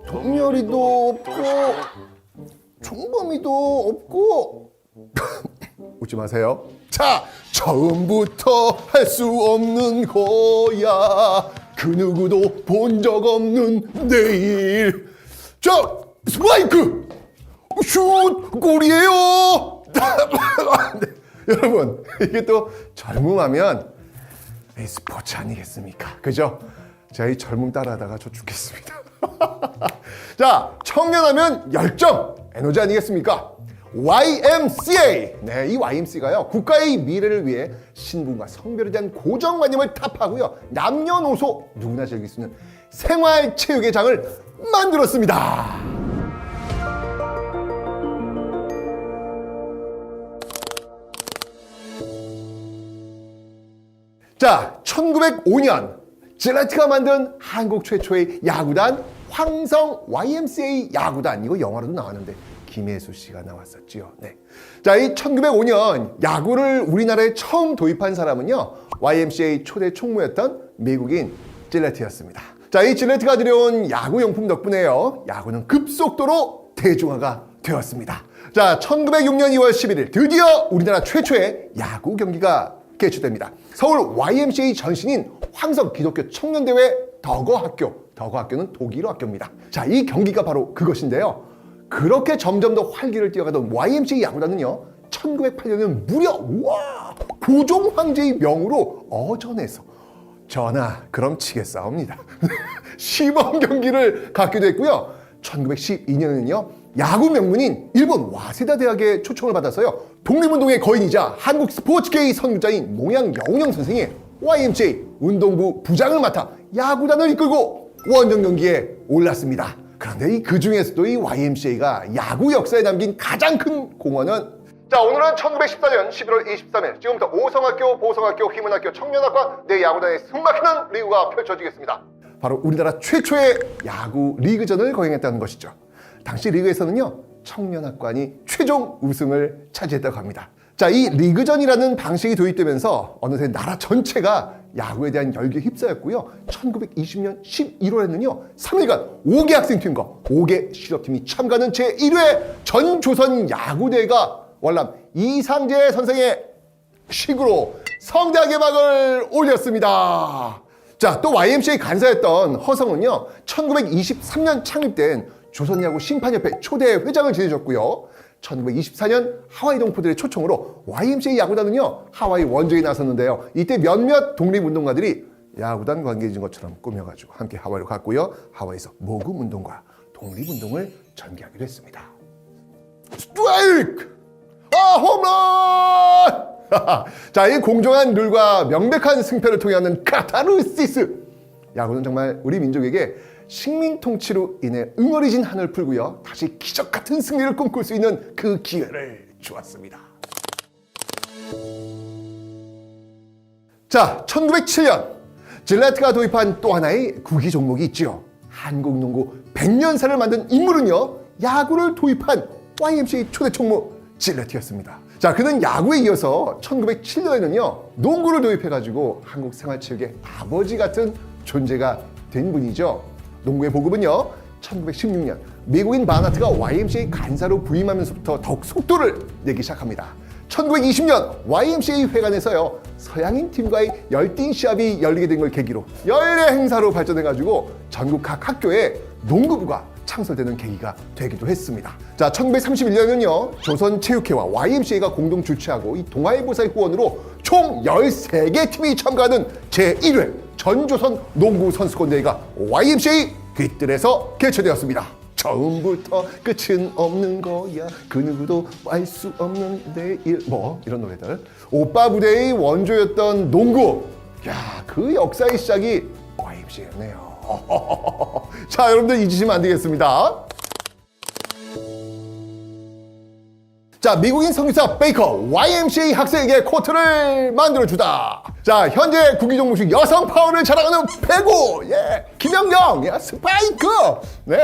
동열이도 없고 종범이도 없고 웃지 마세요. 자, 처음부터 할 수 없는 거야. 그 누구도 본 적 없는 내일. 자, 스파이크! 슛! 골이에요! 네, 여러분, 이게 또 젊음하면 스포츠 아니겠습니까? 그죠? 제가 이 젊음 따라하다가 저 죽겠습니다. 자, 청년하면 열정! 에너지 아니겠습니까? YMCA! 네, 이 YMCA가요, 국가의 미래를 위해 신분과 성별에 대한 고정관념을 타파하고요, 남녀노소 누구나 즐길 수 있는 생활체육의 장을 만들었습니다. 자, 1905년 질레트가 만든 한국 최초의 야구단 황성 YMCA 야구단. 이거 영화로도 나왔는데 김혜수 씨가 나왔었죠. 네. 자, 이 1905년 야구를 우리나라에 처음 도입한 사람은요, YMCA 초대 총무였던 미국인 질레트였습니다. 자, 이 질레트가 들여온 야구용품 덕분에요, 야구는 급속도로 대중화가 되었습니다. 자, 1906년 2월 11일 드디어 우리나라 최초의 야구 경기가 개최됩니다. 서울 YMCA 전신인 황성 기독교 청년대회 덕어학교는 독일어 학교입니다. 자, 이 경기가 바로 그것인데요. 그렇게 점점 더 활기를 띠어가던 YMCA 야구단은요, 1908년에는 무려 고종 황제의 명으로 어전에서 전하 그럼 치겠사옵니다. 시범 경기를 갖기도 했고요. 1912년에는요, 야구 명문인 일본 와세다 대학의 초청을 받아서요, 독립운동의 거인이자 한국 스포츠계의 선구자인 농양 여운형 선생이 YMCA 운동부 부장을 맡아 야구단을 이끌고 원정 경기에 올랐습니다. 그런데 그 중에서도 이 YMCA가 야구 역사에 남긴 가장 큰 공헌은, 자, 오늘은 1914년 11월 23일 지금부터 오성학교, 보성학교, 휘문학교, 청년학과 네 야구단의 숨막히는 리그가 펼쳐지겠습니다. 바로 우리나라 최초의 야구 리그전을 거행했다는 것이죠. 당시 리그에서는요, 청년학관이 최종 우승을 차지했다고 합니다. 자, 이 리그전이라는 방식이 도입되면서 어느새 나라 전체가 야구에 대한 열기에 휩싸였고요. 1920년 11월에는요, 3일간 5개 학생팀과 5개 실업팀이 참가하는 제1회 전조선 야구대회가 월남 이상재 선생의 식으로 성대하게 막을 올렸습니다. 자, 또 YMCA 간사였던 허성은요, 1923년 창립된 조선야구 심판협회 초대 회장을 지내셨고요. 1924년 하와이 동포들의 초청으로 YMCA 야구단은요, 하와이 원정에 나섰는데요. 이때 몇몇 독립운동가들이 야구단 관계인 것처럼 꾸며가지고 함께 하와이로 갔고요. 하와이에서 모금운동과 독립운동을 전개하기로 했습니다. 스트라이크! 홈런! 자, 이 공정한 룰과 명백한 승패를 통해 하는 카타르시스! 야구는 정말 우리 민족에게 식민 통치로 인해 응어리진 한을 풀고요, 다시 기적 같은 승리를 꿈꿀 수 있는 그 기회를 주었습니다. 자, 1907년 질레트가 도입한 또 하나의 구기 종목이 있죠. 한국 농구 100년사를 만든 인물은요, 야구를 도입한 YMCA 초대 총무 질레트였습니다. 자, 그는 야구에 이어서 1907년에는요, 농구를 도입해가지고 한국 생활체육의 아버지 같은 존재가 된 분이죠. 농구의 보급은요, 1916년 미국인 바나트가 YMCA 간사로 부임하면서부터 더욱 속도를 내기 시작합니다. 1920년 YMCA 회관에서요, 서양인 팀과의 열띤 시합이 열리게 된 걸 계기로 연례 행사로 발전해가지고 전국 각 학교에 농구부가 창설되는 계기가 되기도 했습니다. 자, 1931년은요, 조선체육회와 YMCA가 공동 주최하고 이 동아일보사의 후원으로 총 13개 팀이 참가하는 제1회 전조선 농구 선수권 대회가 YMCA 깃들에서 개최되었습니다. 처음부터 끝은 없는 거야, 그 누구도 알 수 없는 내일, 이런 노래들. 오빠 부대의 원조였던 농구, 야, 그 역사의 시작이 YMCA였네요. 자, 여러분들 잊으시면 안 되겠습니다. 자, 미국인 성기사 베이커, YMCA 학생에게 코트를 만들어주다. 자, 현재 구기 종목 중 여성 파워를 자랑하는 배구, 김연경, 스파이크. 네.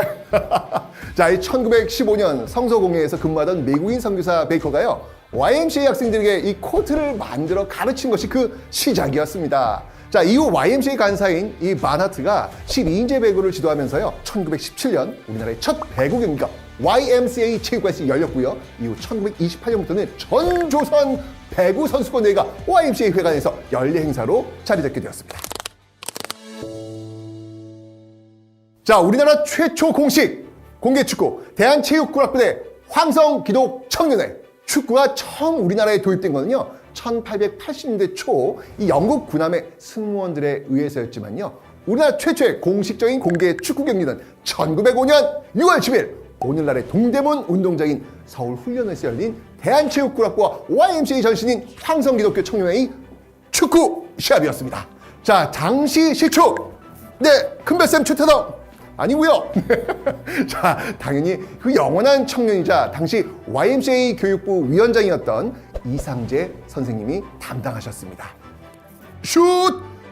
자, 이 1915년 성서공회에서 근무하던 미국인 선교사 베이커가요, YMCA 학생들에게 이 코트를 만들어 가르친 것이 그 시작이었습니다. 자, 자, 이후 YMCA 간사인 이 만하트가 12인제 배구를 지도하면서요. 1917년 우리나라의 첫 배구 경기가 YMCA 체육관에서 열렸고요. 이후 1928년부터는 전 조선 배구 선수권 대회가 YMCA 회관에서 연례 행사로 자리 잡게 되었습니다. 자, 우리나라 최초 공식 공개축구 대한체육군악부대 황성기독청년회. 축구가 처음 우리나라에 도입된 거는요 1880년대 초 이 영국 군함의 승무원들에 의해서였지만요, 우리나라 최초의 공식적인 공개 축구 경기는 1905년 6월 10일 오늘날의 동대문 운동장인 서울훈련원에서 열린 대한체육군악부와 YMCA 전신인 황성기독교 청년회의 축구 시합이었습니다. 자, 당시 시축, 네, 큰별쌤 최태성 아니고요. 자, 당연히 그 영원한 청년이자 당시 YMCA 교육부 위원장이었던 이상재 선생님이 담당하셨습니다. 슛!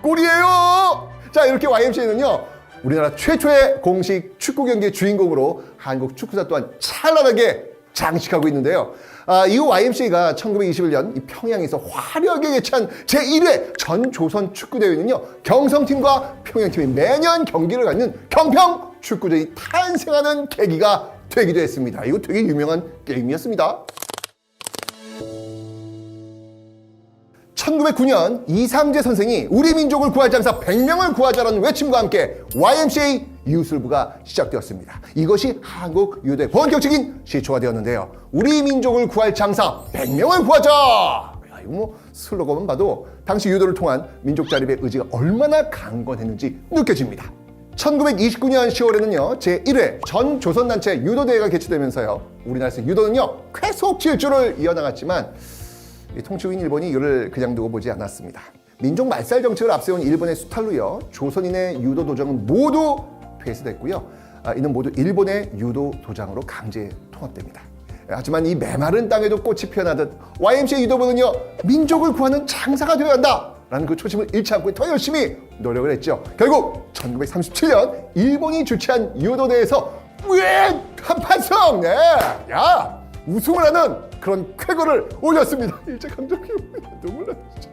골이에요! 자, 이렇게 YMCA는요 우리나라 최초의 공식 축구 경기의 주인공으로 한국 축구사 또한 찬란하게 장식하고 있는데요. 이후 YMCA가 1921년 이 평양에서 화려하게 개최한 제1회 전 조선 축구대회는요 경성팀과 평양팀이 매년 경기를 갖는 경평 축구전이 탄생하는 계기가 되기도 했습니다. 이거 되게 유명한 게임이었습니다. 1909년 이상재 선생이 우리 민족을 구할 장사 100명을 구하자라는 외침과 함께 YMCA 이웃술부가 시작되었습니다. 이것이 한국 유도의 본격적인 시초가 되었는데요. 우리 민족을 구할 장사 100명을 구하자! 야, 이거 뭐 슬로건만 봐도 당시 유도를 통한 민족 자립의 의지가 얼마나 강건했는지 느껴집니다. 1929년 10월에는요 제1회 전 조선단체 유도대회가 개최되면서요 우리나라에서 유도는요 계속 질주를 이어나갔지만 통치국인 일본이 이를 그냥 두고 보지 않았습니다. 민족 말살 정책을 앞세운 일본의 수탈로요 조선인의 유도 도장은 모두 폐쇄됐고요. 이는 모두 일본의 유도 도장으로 강제 통합됩니다. 하지만 이 메마른 땅에도 꽃이 피어나듯 YMCA 유도부는요 민족을 구하는 장사가 되어야 한다 라는 그 초심을 잃지 않고 더 열심히 노력을 했죠. 결국 1937년 일본이 주최한 유도대회에서 한판승! 네, 야 우승을 하는 그런 쾌거를 올렸습니다. 일제강점기 눈물 나 진짜.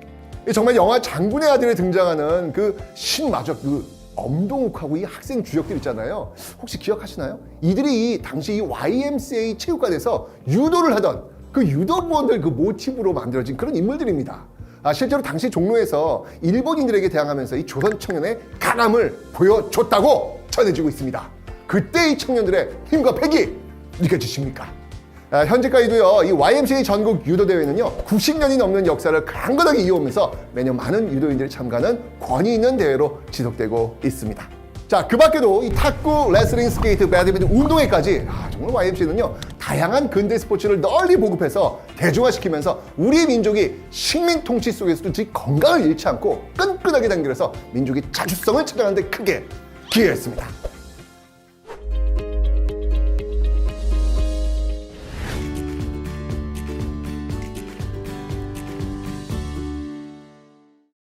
정말 영화 장군의 아들에 등장하는 그 신마적 그 엄동욱하고 이 학생 주역들 있잖아요. 혹시 기억하시나요? 이들이 당시 이 YMCA 체육관에서 유도를 하던 그 유도부원들 그 모티브로 만들어진 그런 인물들입니다. 실제로 당시 종로에서 일본인들에게 대항하면서 이 조선 청년의 강함을 보여줬다고 전해지고 있습니다. 그때 이 청년들의 힘과 패기 느껴지십니까? 현재까지도요, 이 YMCA 전국 유도대회는요, 90년이 넘는 역사를 강건하게 이어오면서 매년 많은 유도인들이 참가하는 권위 있는 대회로 지속되고 있습니다. 자, 그 밖에도 이 탁구, 레슬링, 스케이트, 배드민턴, 운동회까지 정말 YMCA는요, 다양한 근대 스포츠를 널리 보급해서 대중화시키면서 우리 민족이 식민 통치 속에서도 건강을 잃지 않고 끈끈하게 단결해서 민족의 자주성을 찾아가는 데 크게 기여했습니다.